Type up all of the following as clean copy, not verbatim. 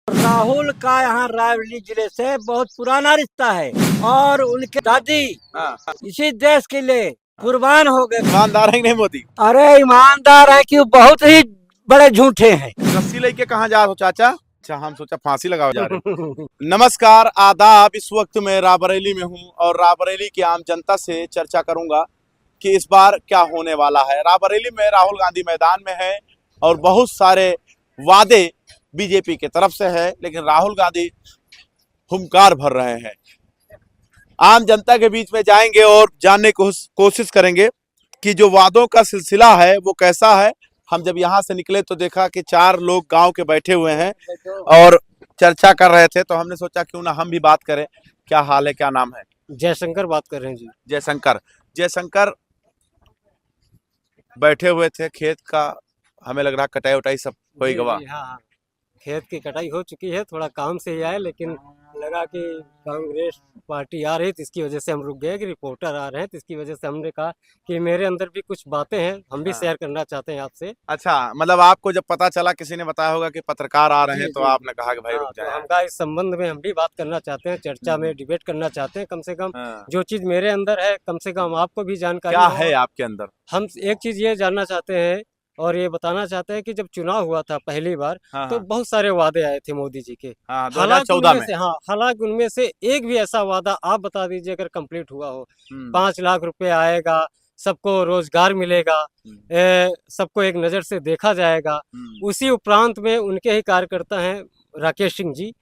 राहुल का यहाँ रायबरेली जिले से बहुत पुराना रिश्ता है और उनके दादी इसी देश के लिए कुर्बान हो गए। ईमानदार है कि नहीं मोदी? अरे ईमानदार है कि बहुत ही बड़े झूठे हैं। रस्सी लेके कहाँ जा रहे हो चाचा? अच्छा, हम सोचा फांसी लगाओ जा रहे हो। नमस्कार, आदाब। इस वक्त मैं रायबरेली में हूँ और रायबरेली की आम जनता से चर्चा करूंगा कि इस बार क्या होने वाला है। रायबरेली में राहुल गांधी मैदान में है और बहुत सारे वादे बीजेपी की तरफ से है, लेकिन राहुल गांधी हुंकार भर रहे हैं। आम जनता के बीच में जाएंगे और जानने की कोशिश करेंगे कि जो वादों का सिलसिला है वो कैसा है। हम जब यहाँ से निकले तो देखा कि 4 लोग गांव के बैठे हुए हैं और चर्चा कर रहे थे, तो हमने सोचा क्यों ना हम भी बात करें। क्या हाल है, क्या नाम है? जयशंकर बात कर रहे हैं जी। जयशंकर बैठे हुए थे खेत का, हमें लग रहा कटाई उटाई सब हो गवा। हाँ, खेत की कटाई हो चुकी है, थोड़ा काम से ही आए, लेकिन लगा कि कांग्रेस पार्टी आ रही थी, इसकी वजह से हम रुक गए कि रिपोर्टर आ रहे हैं, तो इसकी वजह से हमने कहा कि मेरे अंदर भी कुछ बातें हैं, हम भी शेयर करना चाहते हैं आपसे। अच्छा, मतलब आपको जब पता चला, किसी ने बताया होगा कि पत्रकार आ रहे हैं, तो आपने कहा कि भाई रुक तो जाए। हम कहा इस संबंध में हम भी बात करना चाहते हैं, चर्चा में डिबेट करना चाहते हैं। कम से कम हाँ। जो चीज मेरे अंदर है, कम से कम आपको भी जानकारी क्या हो। है आपके अंदर? हम एक चीज ये जानना चाहते हैं और ये बताना चाहते हैं कि जब चुनाव हुआ था पहली बार, हाँ, तो हाँ। बहुत सारे वादे आए थे मोदी जी के। हाँ, हालांकि 2014 उनमें में। से हालांकि उनमें से एक भी ऐसा वादा आप बता दीजिए अगर कंप्लीट हुआ हो। 5 लाख रुपए आएगा, सबको रोजगार मिलेगा, सबको एक नज़र से देखा जाएगा। उसी उपरांत में उनके ही कार्यकर्ता हैं राकेश सिंह जी,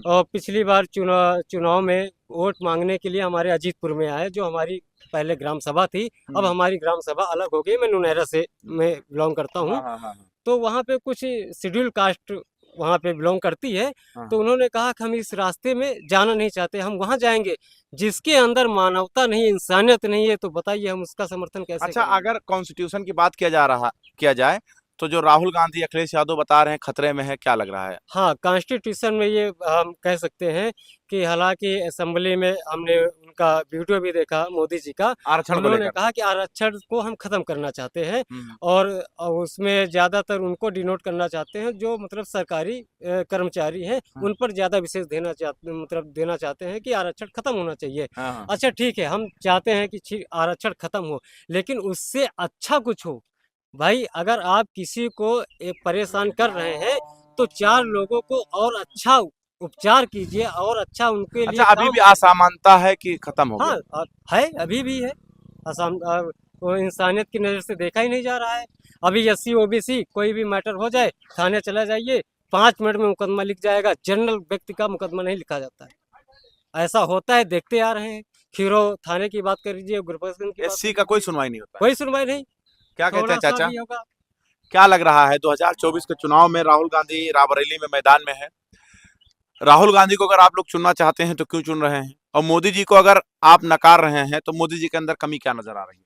और पिछली बार चुनाव में वोट मांगने के लिए हमारे अजीतपुर में आए, जो हमारी पहले ग्राम सभा थी। अब हमारी ग्राम सभा अलग हो गई, मैं नुनैरा से मैं बिलोंग करता हूँ। तो वहाँ पे कुछ शेड्यूल कास्ट वहाँ पे बिलोंग करती है। तो उन्होंने कहा कि हम इस रास्ते में जाना नहीं चाहते, हम वहाँ जाएंगे जिसके अंदर मानवता नहीं, इंसानियत नहीं है। तो बताइए हम उसका समर्थन कैसे अच्छा, करेंगे? अगर कॉन्स्टिट्यूशन की बात किया जाए तो जो राहुल गांधी अखिलेश यादव बता रहे हैं खतरे में है, क्या लग रहा है? हाँ, कॉन्स्टिट्यूशन में ये हम कह सकते हैं कि हालांकि असेंबली में हमने उनका वीडियो भी देखा मोदी जी का, आरक्षण को उन्होंने लेकर। कहा कि आरक्षण को हम खत्म करना चाहते हैं। और उसमें ज्यादातर उनको डिनोट करना चाहते हैं जो मतलब सरकारी कर्मचारी हैं, उन पर ज्यादा विशेष देना चाहते हैं कि आरक्षण खत्म होना चाहिए। अच्छा ठीक है, हम चाहते हैं कि आरक्षण खत्म हो, लेकिन उससे अच्छा कुछ हो। भाई अगर आप किसी को परेशान कर रहे हैं तो 4 लोगों को और अच्छा उपचार कीजिए और अच्छा उनके अच्छा, लिए अभी काम भी कीजिए। असमानता है कि खत्म हो हाँ, गया? है, अभी भी है। वो इंसानियत की नज़र से देखा ही नहीं जा रहा है। अभी एससी ओबीसी कोई भी मैटर हो जाए, थाने चला जाइए, 5 मिनट में मुकदमा लिख जाएगा। जनरल व्यक्ति का मुकदमा नहीं लिखा जाता है। ऐसा होता है, देखते आ रहे हैं। खीरो थाने की बात कर लीजिए, गुरबख्श की बात एससी कर का कोई लीजिए, सुनवाई नहीं होता है। कोई सुनवाई नहीं। क्या कहते थोड़ा हैं सा चाचा? भी होगा। क्या लग रहा है 2024 के चुनाव में राहुल गांधी रायबरेली में मैदान में है। राहुल गांधी को अगर आप लोग चुनना चाहते हैं तो क्यों चुन रहे हैं, और मोदी जी को अगर आप नकार रहे हैं तो मोदी जी के अंदर कमी क्या नजर आ रही है?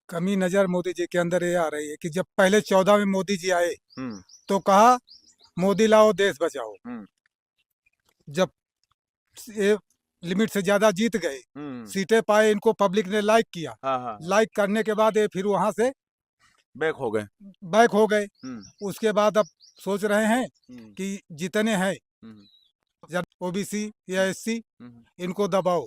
कमी नजर मोदी जी के अंदर ये आ रही है कि जब पहले 14 में मोदी जी आए हम्म, तो कहा मोदी लाओ देश बचाओ। हम्म, जब ये लिमिट से ज्यादा जीत गए, सीटें पाए, इनको पब्लिक ने लाइक किया। हाँ, हाँ, लाइक करने के बाद ये फिर वहां से बैक हो गए। बैक हो गए। उसके बाद अब सोच रहे हैं कि जितने हैं ओबीसी या एससी, इनको दबाओ।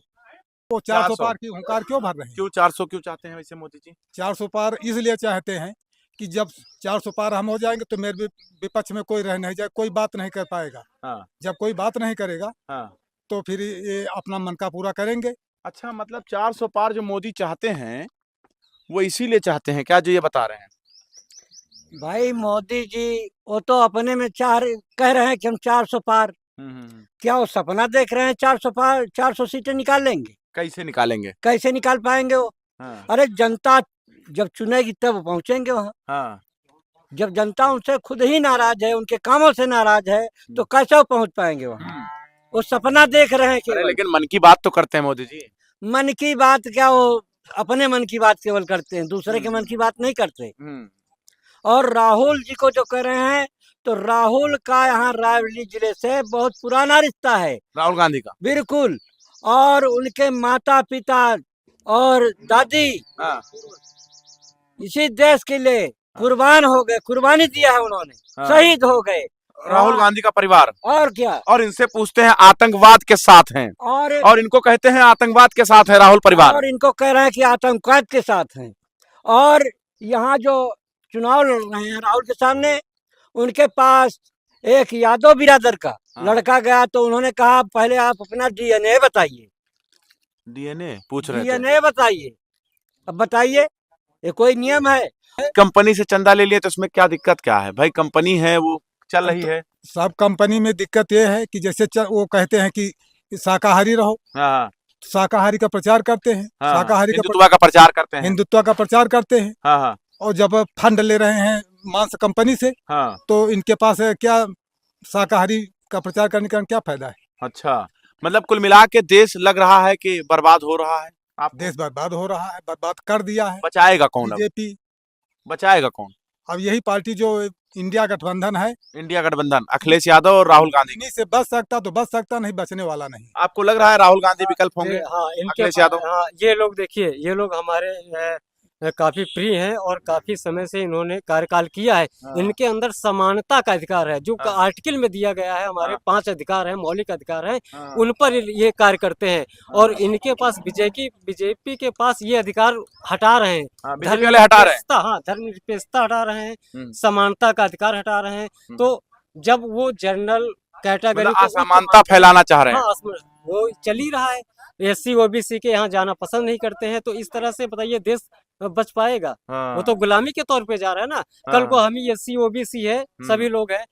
वो 400 पार की हुंकार क्यों भर रहे हैं? क्यों 400 क्यों चाहते हैं वैसे मोदी जी? 400 पार इसलिए चाहते हैं कि जब 400 पार हम हो जाएंगे तो मेरे विपक्ष में कोई रह नहीं जाए, कोई बात नहीं कर पाएगा। जब कोई बात नहीं करेगा तो फिर ये अपना मन का पूरा करेंगे। अच्छा, मतलब 400 पार जो मोदी चाहते हैं वो इसीलिए चाहते हैं क्या, जो ये बता रहे हैं? भाई मोदी जी वो तो अपने में कह रहे हैं कि हम 400 पार। क्या वो सपना देख रहे हैं 400 पार, 400 सीटें निकाल लेंगे? कैसे निकालेंगे? कैसे निकाल पाएंगे वो? अरे जनता जब चुनेगी तब पहुंचेंगे वहाँ। जब जनता उनसे खुद ही नाराज है, उनके कामों से नाराज है, तो कैसे वो पहुंच पाएंगे वहाँ? वो सपना देख रहे हैं अरे लेकिन मन की बात तो करते हैं मोदी जी। मन की बात क्या, वो अपने मन की बात केवल करते हैं, दूसरे के मन की बात नहीं करते। और राहुल जी को जो कह रहे हैं, तो राहुल का यहाँ रायबरेली जिले से बहुत पुराना रिश्ता है, राहुल गांधी का। बिल्कुल। और उनके माता पिता और दादी इसी देश के लिए कुर्बान हो गए, कुर्बानी दिया है उन्होंने, शहीद हो गए। राहुल गांधी का परिवार। और क्या। और इनसे पूछते हैं आतंकवाद के साथ हैं, और इनको कहते हैं आतंकवाद के साथ है राहुल परिवार। और इनको कह रहे हैं कि आतंकवाद के साथ हैं। और यहाँ जो चुनाव लड़ रहे हैं राहुल के सामने, उनके पास एक यादव बिरादर का लड़का गया तो उन्होंने कहा पहले आप अपना डीएनए बताइए। डीएनए पूछ रहे थे। डीएनए बताइए। अब बताइए, ये कोई नियम है? कंपनी से चंदा ले लिए तो उसमें क्या दिक्कत क्या है भाई? कंपनी है वो चल रही है। सब कंपनी में दिक्कत ये है कि जैसे वो कहते हैं कि शाकाहारी रहो, हाँ, शाकाहारी का प्रचार करते हैं, हाँ, शाकाहारी हिंदुत्व का प्रचार करते हैं। हिंदुत्व का प्रचार करते हैं। हाँ, हाँ, और जब फंड ले रहे हैं मांस कंपनी से, हाँ। तो इनके पास क्या शाकाहारी का प्रचार करने का क्या फायदा है? अच्छा, मतलब कुल मिला के देश लग रहा है कि बर्बाद हो रहा है। आप देश बर्बाद हो रहा है, बर्बाद कर दिया है। बचाएगा कौन? अब बीजेपी बचाएगा कौन? अब यही पार्टी जो इंडिया गठबंधन है, इंडिया गठबंधन, अखिलेश यादव और राहुल गांधी। इन्हीं से बच सकता तो बच सकता, नहीं बचने वाला नहीं। आपको लग रहा है राहुल गांधी विकल्प होंगे? हाँ, इनके अखिलेश यादव। हाँ, ये लोग देखिए, ये लोग हमारे काफी प्रिय हैं और काफी समय से इन्होंने कार्यकाल किया है। हाँ। इनके अंदर समानता का अधिकार है, जो हाँ। आर्टिकल में दिया गया है। हमारे हाँ। 5 अधिकार हैं, मौलिक अधिकार हैं, हाँ। उन पर ये कार्य करते हैं। और इनके पास बीजेपी के पास ये अधिकार हटा रहे हैं। हाँ, बीजेपी वाले हटा रहे हैं। हाँ, धर्मनिरपेक्षता हटा रहे हैं, हम्म। समानता का अधिकार हटा रहे हैं। तो जब वो जनरल कैटेगरी मतलब असमानता फैलाना चाह रहे हैं। हाँ, वो चल ही रहा है। एससी ओबीसी के यहाँ जाना पसंद नहीं करते हैं, तो इस तरह से बताइए देश बच पाएगा? हाँ। वो तो गुलामी के तौर पे जा रहा है ना। कल को हम ही एससी ओबीसी है, सभी लोग हैं,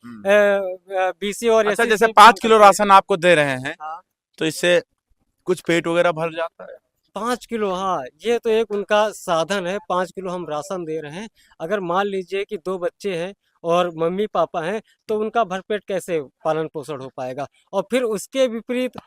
बीसी और अच्छा, SC जैसे से 5 किलो राशन आपको दे रहे हैं, हाँ। तो इससे कुछ पेट वगैरह भर जाता है? 5 किलो, हाँ, ये तो एक उनका साधन है। 5 किलो हम राशन दे रहे हैं। अगर मान लीजिए कि 2 बच्चे हैं और मम्मी पापा हैं, तो उनका भरपेट कैसे पालन पोषण हो पाएगा? और फिर उसके विपरीत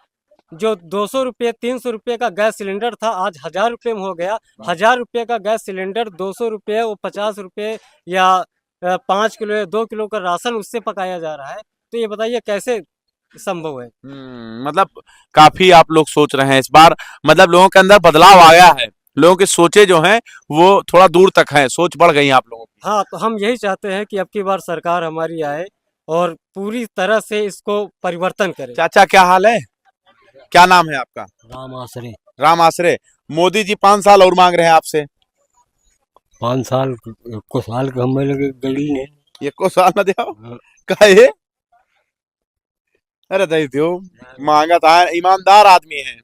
जो 200 रुपये 300 रुपये का गैस सिलेंडर था, आज 1000 रुपये में हो गया। 1000 रुपये का गैस सिलेंडर 200 रुपये, वो 50 रुपये या 5 किलो या 2 किलो का राशन उससे पकाया जा रहा है। तो ये बताइए कैसे संभव है? मतलब काफी आप लोग सोच रहे हैं इस बार, मतलब लोगों के अंदर बदलाव आया है, लोगों की सोचे जो हैं वो थोड़ा दूर तक है, सोच बढ़ गई है आप लोगों की। हाँ, तो हम यही चाहते हैं कि अब की बार सरकार हमारी आए और पूरी तरह से इसको परिवर्तन करे। चाचा क्या हाल है? क्या नाम है आपका? राम आसरे। राम आसरे। मोदी जी 5 साल और मांग रहे हैं आपसे। 5 साल को साल के हमें लगे गड़ी ने ये को साल न दिया हाँ। काहे? अरे दई दियो, मांगा था। ईमानदार आदमी है।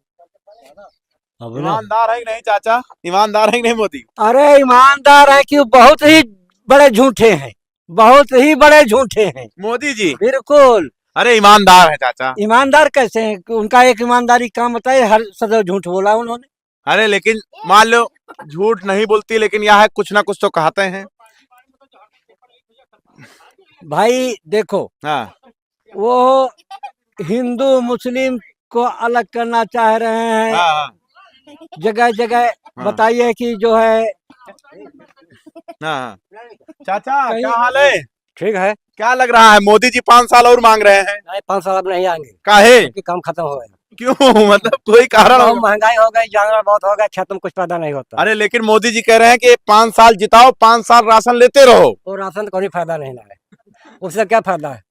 अब ना ईमानदार है कि नहीं चाचा? ईमानदार है कि नहीं मोदी? अरे ईमानदार है कि बहुत ही बड़े झूठे हैं, बहुत ही बड़े झूठे हैं। मोदी जी बिल्कुल अरे ईमानदार है चाचा। ईमानदार कैसे हैं? उनका एक ईमानदारी काम बताइए, हर सदैव झूठ बोला उन्होंने। अरे लेकिन मान लो झूठ नहीं बोलती, लेकिन यह है कुछ ना कुछ तो कहते हैं। भाई देखो, हाँ, वो हिंदू मुस्लिम को अलग करना चाह रहे हैं। हाँ, जगह जगह हाँ। बताइए कि जो है। हाँ। चाचा क्या हाल है? ठीक है। क्या लग रहा है मोदी जी 5 साल और मांग रहे हैं? नहीं, 5 साल अब नहीं आएंगे, काहे? क्योंकि काम खत्म हो गया। क्यों? मतलब कोई कारण बहुत होगा? महंगाई हो गई, जानवर बहुत हो गया, खेत में कुछ पैदा नहीं होता। अरे लेकिन मोदी जी कह रहे हैं कि 5 साल जिताओ, 5 साल राशन लेते रहो। वो राशन का कोई फायदा नहीं है, उससे क्या फायदा है?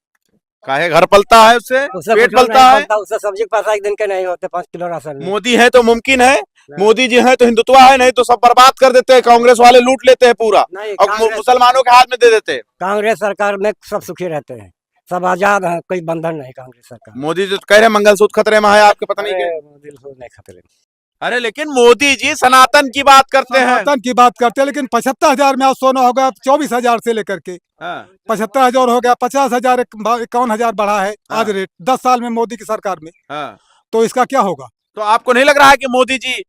काहे? घर पलता है उससे, उससे पेट कुछ पलता नहीं है। बनता, उससे सब्जी के पैसा एक दिन के नहीं होते 5 किलो राशन में। मोदी है तो मुमकिन है, मोदी जी है तो हिंदुत्व है, नहीं तो सब बर्बाद कर देते हैं। कांग्रेस वाले लूट लेते हैं पूरा, नहीं, और मुसलमानों के हाथ में दे देते हैं। कांग्रेस सरकार में सब सुखी रहते हैं, सब आजाद है, कोई बंधन नहीं कांग्रेस सरकार। मोदी जी तो कह रहे हैं मंगलसूत्र खतरे में है, आपके पता नहीं क्या। दिल को नहीं खतरे। अरे लेकिन मोदी जी सनातन की बात करते हैं। सनातन की बात करते हैं, लेकिन 75,000 में आज सोना हो गया 24,000 से लेकर के हाँ। 75,000 हो गया, 50,000 51,000 बढ़ा है हाँ। आज रेट 10 साल में मोदी की सरकार में। हाँ। तो इसका क्या होगा? तो आपको नहीं लग रहा है कि मोदी जी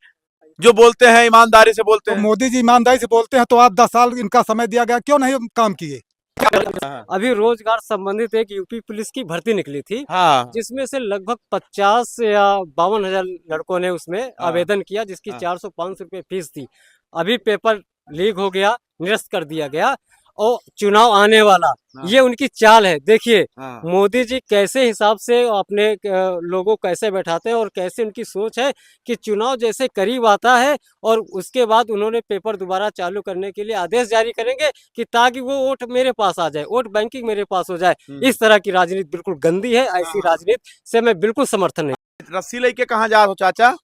जो बोलते हैं ईमानदारी से बोलते तो हैं? मोदी जी ईमानदारी से बोलते हैं, तो आज 10 साल इनका समय दिया गया, क्यों नहीं काम किए? अभी रोजगार संबंधित एक यूपी पुलिस की भर्ती निकली थी, हाँ। जिसमें से लगभग 50 या 52,000 लड़कों ने उसमें आवेदन किया, जिसकी 400-500 रुपये फीस थी। अभी पेपर लीक हो गया, निरस्त कर दिया गया। और चुनाव आने वाला, हाँ। ये उनकी चाल है। देखिए हाँ। मोदी जी कैसे हिसाब से अपने लोगों को कैसे बैठाते हैं और कैसे उनकी सोच है कि चुनाव जैसे करीब आता है और उसके बाद उन्होंने पेपर दोबारा चालू करने के लिए आदेश जारी करेंगे कि ताकि वो वोट मेरे पास आ जाए, वोट बैंकिंग मेरे पास हो जाए। इस तरह की राजनीति बिल्कुल गंदी है, ऐसी राजनीति से मैं बिल्कुल समर्थन नहीं। रस्सी लेके कहाँ जा रहे हो चाचा?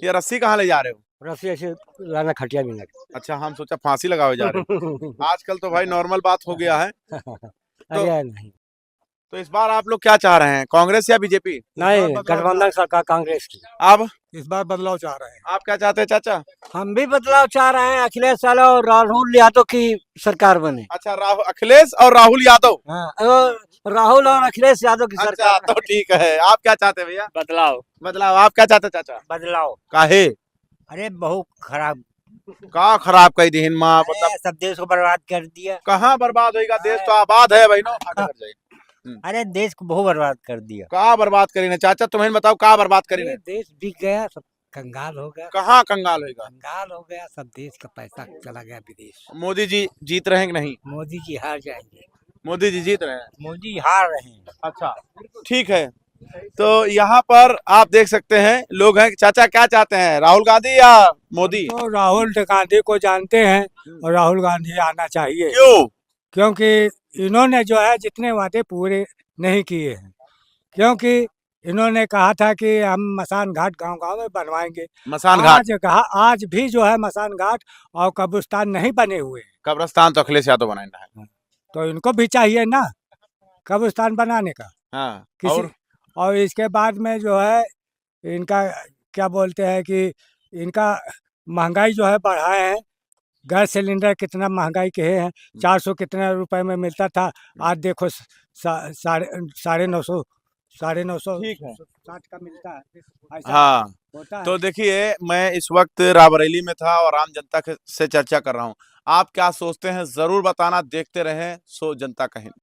ये रस्सी कहाँ ले जा रहे हो? रस्सी ऐसे लाना खटिया भी ना। अच्छा, हम सोचा फांसी लगावे जा रहे हो। आजकल तो भाई नॉर्मल बात हो गया है। अरे नहीं तो इस बार आप लोग क्या चाह रहे हैं, कांग्रेस या बीजेपी? नहीं, गठबंधन सरकार कांग्रेस की। अब इस बार बदलाव चाह रहे हैं। आप क्या चाहते हैं चाचा? हम भी बदलाव चाह रहे हैं, अखिलेश यादव और राहुल यादव की सरकार बने। अच्छा, अखिलेश और राहुल यादव। हाँ, राहुल और अखिलेश यादव की अच्छा, सरकार। तो ठीक है। आप क्या चाहते हैं भैया? बदलाव। बदलाव। आप क्या चाहते हैं चाचा? बदलाव। काहे? अरे बहुत खराब, का खराब कही दीन माँ, मतलब सब देश को बर्बाद कर दिया। कहाँ बर्बाद होएगा? देश तो आबाद है बहनों। आगे बढ़ जाइए। अरे देश को बहुत बर्बाद कर दिया। का बर्बाद करी ने चाचा? तुम्हें बताओ का बर्बाद करी ने? देश बिक गया, सब कंगाल हो गया। कहाँ कंगाल होएगा? कंगाल हो गया, सब देश का पैसा चला गया विदेश। मोदी जी जीत रहे हैं कि नहीं? मोदी जी हार जाएंगे। मोदी जी जीत रहे हैं। मोदी हार रहे हैं। अच्छा, ठीक है। तो यहाँ पर आप देख सकते हैं लोग हैं। चाचा क्या चाहते हैं, राहुल गांधी या मोदी? तो राहुल गांधी को जानते हैं और राहुल गांधी आना चाहिए। क्यों? क्योंकि इन्होंने जो है जितने वादे पूरे नहीं किए हैं, क्योंकि इन्होंने कहा था कि हम मसान घाट गांव-गांव में बनवाएंगे। मसान घाट। आज भी जो है मसान घाट और कब्रिस्तान नहीं बने हुए हैं। कब्रिस्तान तो अखिलेश यादव बनाना है। तो इनको भी चाहिए ना कब्रिस्तान बनाने का। हाँ, किसी और इसके बाद में जो है इनका क्या बोलते हैं कि इनका महंगाई जो है बढ़ाए हैं। गैस सिलेंडर कितना महंगाई के हैं, 400 कितने रुपए में मिलता था, आज देखो साढ़े 900 ठीक है। 60 का मिलता है। ऐसा हाँ, होता है। तो देखिए मैं इस वक्त रायबरेली में था और आम जनता से चर्चा कर रहा हूँ। आप क्या सोचते हैं जरूर बताना। देखते रहें सो जनता कहे।